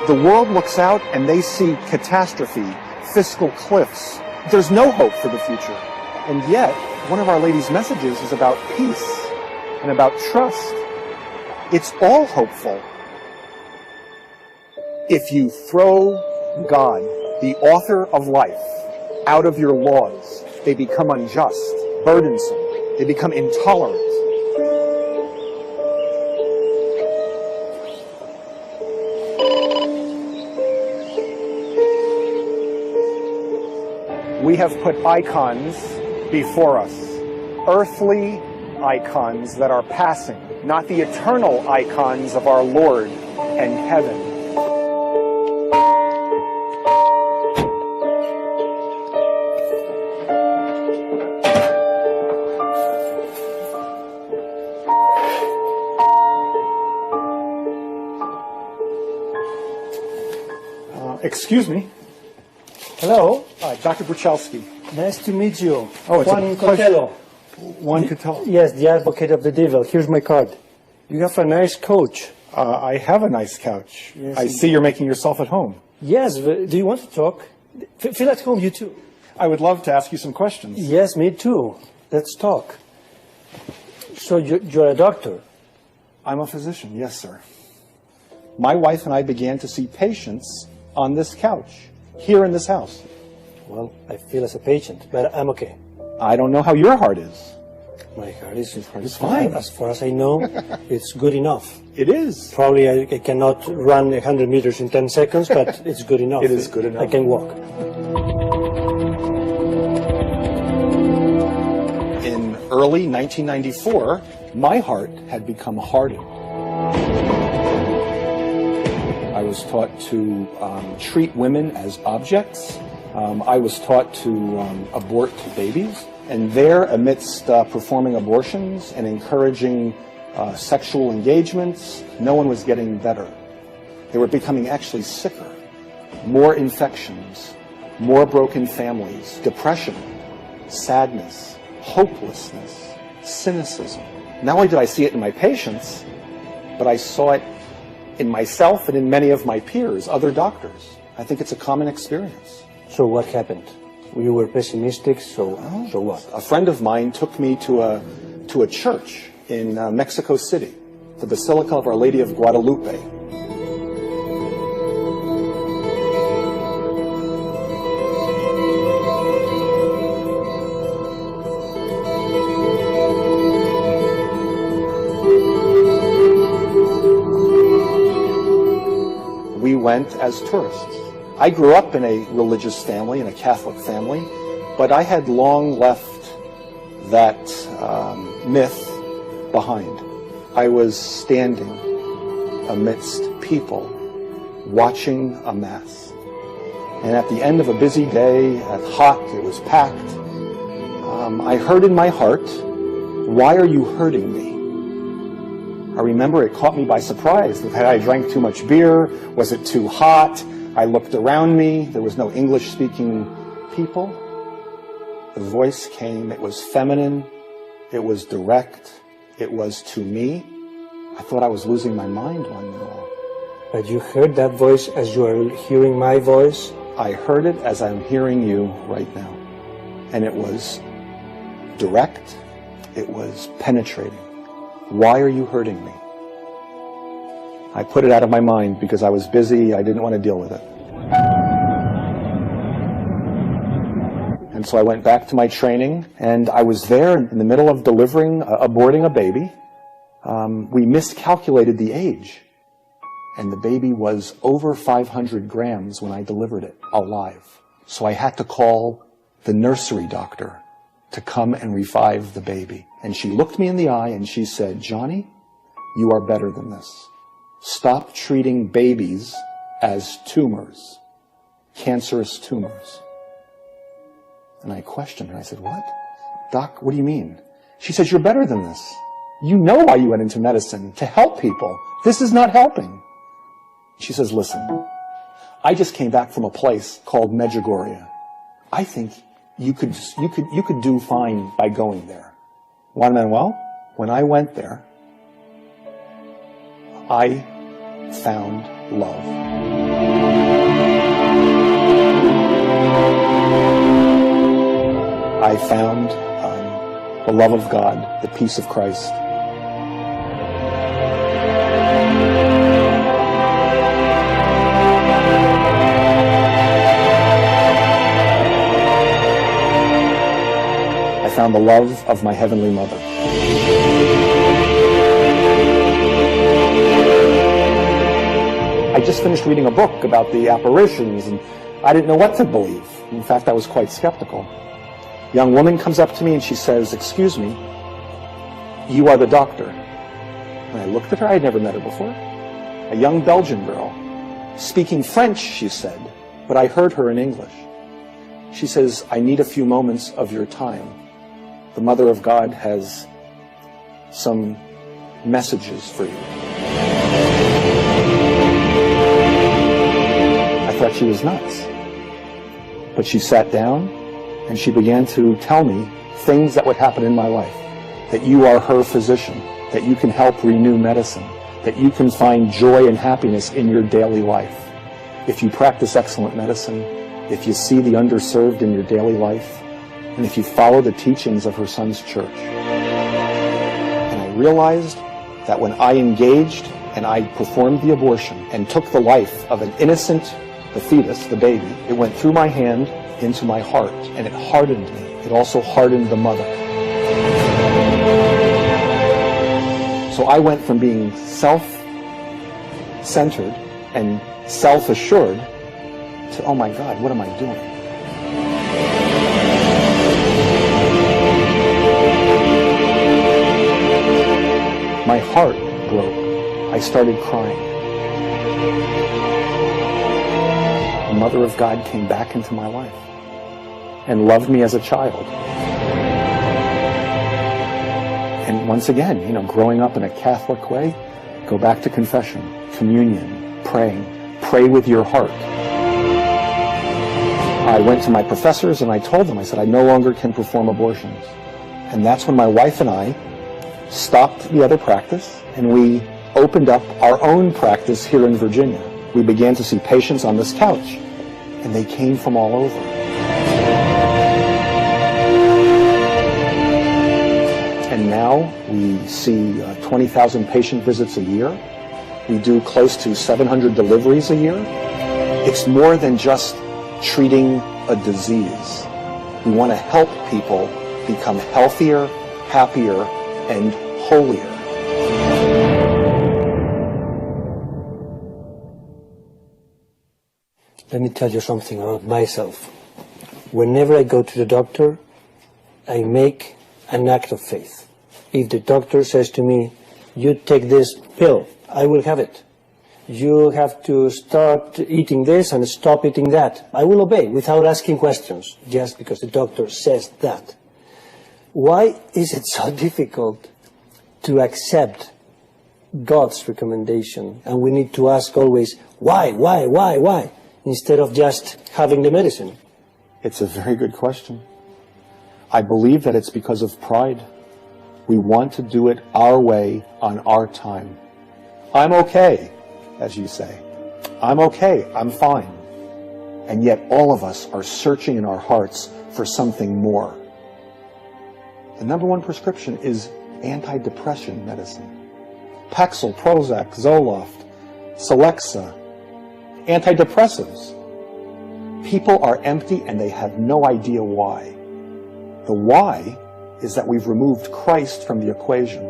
The world looks out and they see catastrophe, fiscal cliffs. There's no hope for the future. And yet, one of Our Lady's messages is about peace and about trust. It's all hopeful. If you throw God, the author of life, out of your laws, they become unjust, burdensome. They become intolerant. We have put icons before us, earthly icons that are passing, not the eternal icons of our Lord and heaven. Excuse me. Hello. Dr. Bruchalski. Nice to meet you. Oh, it's Juan a pleasure. Cotello. Juan Cotello. Yes, the advocate of the devil. Here's my card. You have a nice couch. I have a nice couch. Yes, I see you're making yourself at home. Yes. Do you want to talk? Feel at home, you too. I would love to ask you some questions. Yes, me too. Let's talk. So you're a doctor? I'm a physician, yes, sir. My wife and I began to see patients on this couch, here in this house. Well, I feel as a patient, but I'm okay. I don't know how your heart is. My heart is fine. As far as I know, it's good enough. It is. Probably I cannot run 100 meters in 10 seconds, but it's good enough. It is good enough. I can walk. In early 1994, my heart had become hardened. I was taught to treat women as objects. I was taught to abort babies. And there, amidst performing abortions and encouraging sexual engagements, no one was getting better. They were becoming actually sicker. More infections, more broken families, depression, sadness, hopelessness, cynicism. Not only did I see it in my patients, but I saw it in myself and in many of my peers, other doctors. I think it's a common experience. So what happened? You were pessimistic, so what? A friend of mine took me to a church in Mexico City, the Basilica of Our Lady of Guadalupe. We went as tourists. I grew up in a religious family, in a Catholic family, but I had long left that myth behind. I was standing amidst people watching a mass. And at the end of a busy day, it was packed, I heard in my heart, "Why are you hurting me?" I remember it caught me by surprise. Had I drank too much beer? Was it too hot? I looked around me. There was no English-speaking people. The voice came. It was feminine. It was direct. It was to me. I thought I was losing my mind one minute. But you heard that voice as you are hearing my voice? I heard it as I'm hearing you right now. And it was direct. It was penetrating. Why are you hurting me? I put it out of my mind because I was busy. I didn't want to deal with it. And so I went back to my training, and I was there in the middle of aborting a baby. We miscalculated the age, and the baby was over 500 grams when I delivered it alive. So I had to call the nursery doctor to come and revive the baby. And she looked me in the eye and she said, "Johnny, you are better than this. Stop treating babies as tumors, cancerous tumors." And I questioned her. I said, "What? Doc, what do you mean?" She said, "You're better than this. You know why you went into medicine, to help people. This is not helping." She says, "Listen, I just came back from a place called Medjugorje. I think you could do fine by going there." Juan Manuel, when I went there, I found love. I found the love of God, the peace of Christ. I found the love of my Heavenly Mother. I just finished reading a book about the apparitions, and I didn't know what to believe. In fact, I was quite skeptical. A young woman comes up to me and she says, "Excuse me, you are the doctor." And I looked at her. I had never met her before. A young Belgian girl, speaking French, she said, but I heard her in English. She says, "I need a few moments of your time. The Mother of God has some messages for you." I thought she was nuts. But she sat down and she began to tell me things that would happen in my life. That you are her physician, that you can help renew medicine, that you can find joy and happiness in your daily life. If you practice excellent medicine, if you see the underserved in your daily life, and if you follow the teachings of her son's church. And I realized that when I engaged and I performed the abortion and took the life of an innocent, the fetus, the baby, it went through my hand into my heart, and it hardened me. It also hardened the mother. So I went from being self-centered and self-assured to, oh my God, what am I doing? My heart broke. I started crying. The Mother of God came back into my life and loved me as a child. And once again, growing up in a Catholic way, go back to confession, communion, praying. Pray with your heart. I went to my professors and I told them, I said, I no longer can perform abortions. And that's when my wife and I stopped the other practice and we opened up our own practice here in Virginia. We began to see patients on this couch, and they came from all over. And now we see 20,000 patient visits a year. We do close to 700 deliveries a year. It's more than just treating a disease. We want to help people become healthier, happier, and holier. Let me tell you something about myself. Whenever I go to the doctor, I make an act of faith. If the doctor says to me, you take this pill, I will have it. You have to start eating this and stop eating that. I will obey without asking questions, just because the doctor says that. Why is it so difficult to accept God's recommendation? And we need to ask always, why? Instead of just having the medicine? It's a very good question. I believe that it's because of pride. We want to do it our way on our time. I'm okay, as you say. I'm okay, I'm fine. And yet all of us are searching in our hearts for something more. The number one prescription is antidepressant medicine. Paxil, Prozac, Zoloft, Celexa, antidepressives. People are empty and they have no idea why. The why is that we've removed Christ from the equation.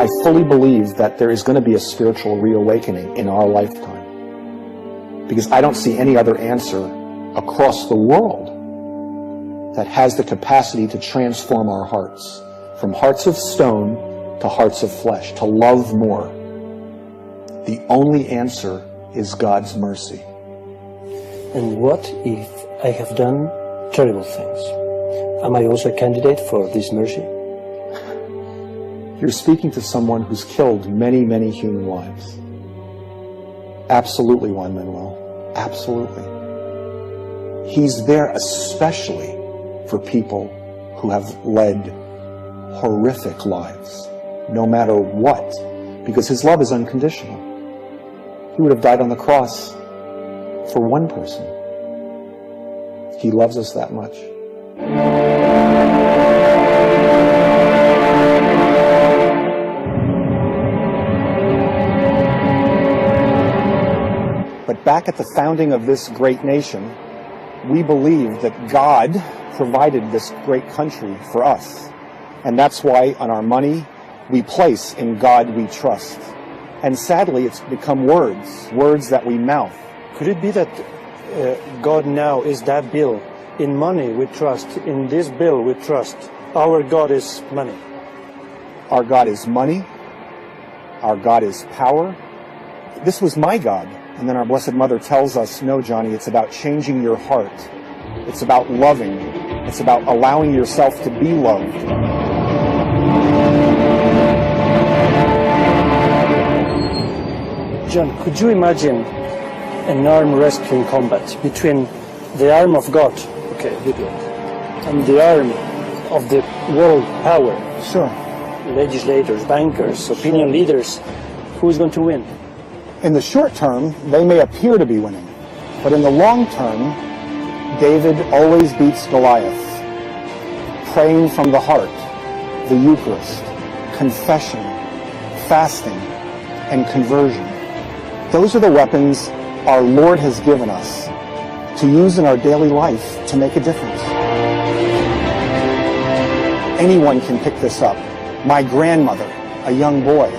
I fully believe that there is going to be a spiritual reawakening in our lifetime, because I don't see any other answer across the world that has the capacity to transform our hearts from hearts of stone to hearts of flesh, to love more. The only answer is God's mercy. And what if I have done terrible things? Am I also a candidate for this mercy? You're speaking to someone who's killed many, many human lives. Absolutely, Juan Manuel. Absolutely. He's there especially for people who have led horrific lives. no matter what, because his love is unconditional. He would have died on the cross for one person. He loves us that much. But back at the founding of this great nation, we believed that God provided this great country for us. And that's why on our money, we place "In God We Trust." And sadly, it's become words that we mouth. Could it be that God now is that bill? In money we trust, in this bill we trust. Our God is money. Our God is money. Our God is power. This was my God. And then our Blessed Mother tells us, no, Johnny, it's about changing your heart. It's about loving. It's about allowing yourself to be loved. John, could you imagine an arm wrestling combat between the arm of God, okay, good one, and the arm of the world power? Sure. Legislators, bankers, opinion leaders. Who is going to win? In the short term, they may appear to be winning. But in the long term, David always beats Goliath. Praying from the heart, the Eucharist, confession, fasting, and conversion. Those are the weapons our Lord has given us to use in our daily life to make a difference. Anyone can pick this up. My grandmother, a young boy,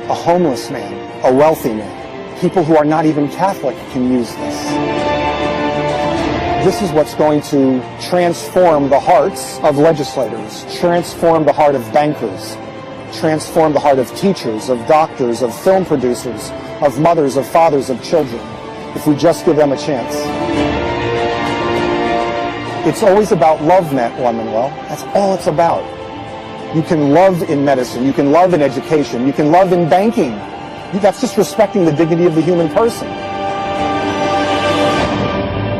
a homeless man, a wealthy man. People who are not even Catholic can use this. This is what's going to transform the hearts of legislators, transform the heart of bankers, transform the heart of teachers, of doctors, of film producers, of mothers, of fathers, of children, if we just give them a chance. It's always about love, Juan Manuel. That's all it's about. You can love in medicine, you can love in education, you can love in banking. That's just respecting the dignity of the human person.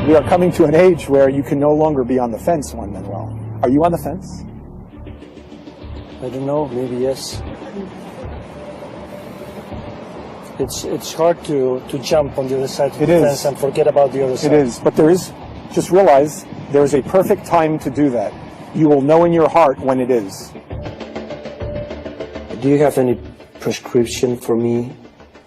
We are coming to an age where you can no longer be on the fence, Juan Manuel. Are you on the fence? I don't know, maybe yes. It's hard to jump on the other side of the fence and forget about the other side. It is, but just realize there is a perfect time to do that. You will know in your heart when it is. Do you have any prescription for me?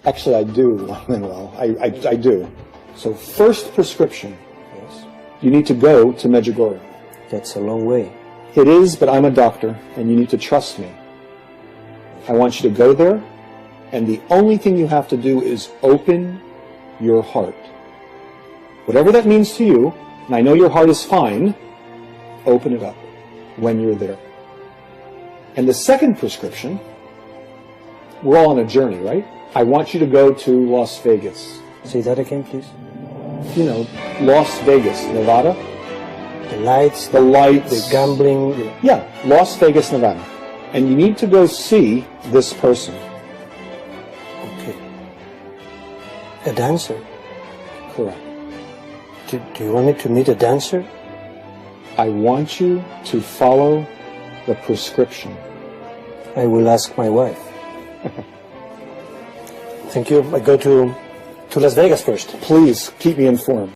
Actually, I do, Manuel. I do. So first prescription, Yes. you need to go to Medjugorje. That's a long way. It is, but I'm a doctor, and you need to trust me. I want you to go there, and the only thing you have to do is open your heart. Whatever that means to you, and I know your heart is fine, open it up when you're there. And the second prescription, we're all on a journey, right? I want you to go to Las Vegas. Say that again, please. You know, Las Vegas, Nevada. The lights, The gambling. Yeah, Las Vegas, Nevada. And you need to go see this person. Okay. A dancer? Correct. Do you want me to meet a dancer? I want you to follow the prescription. I will ask my wife. Thank you. I go to Las Vegas first. Please keep me informed.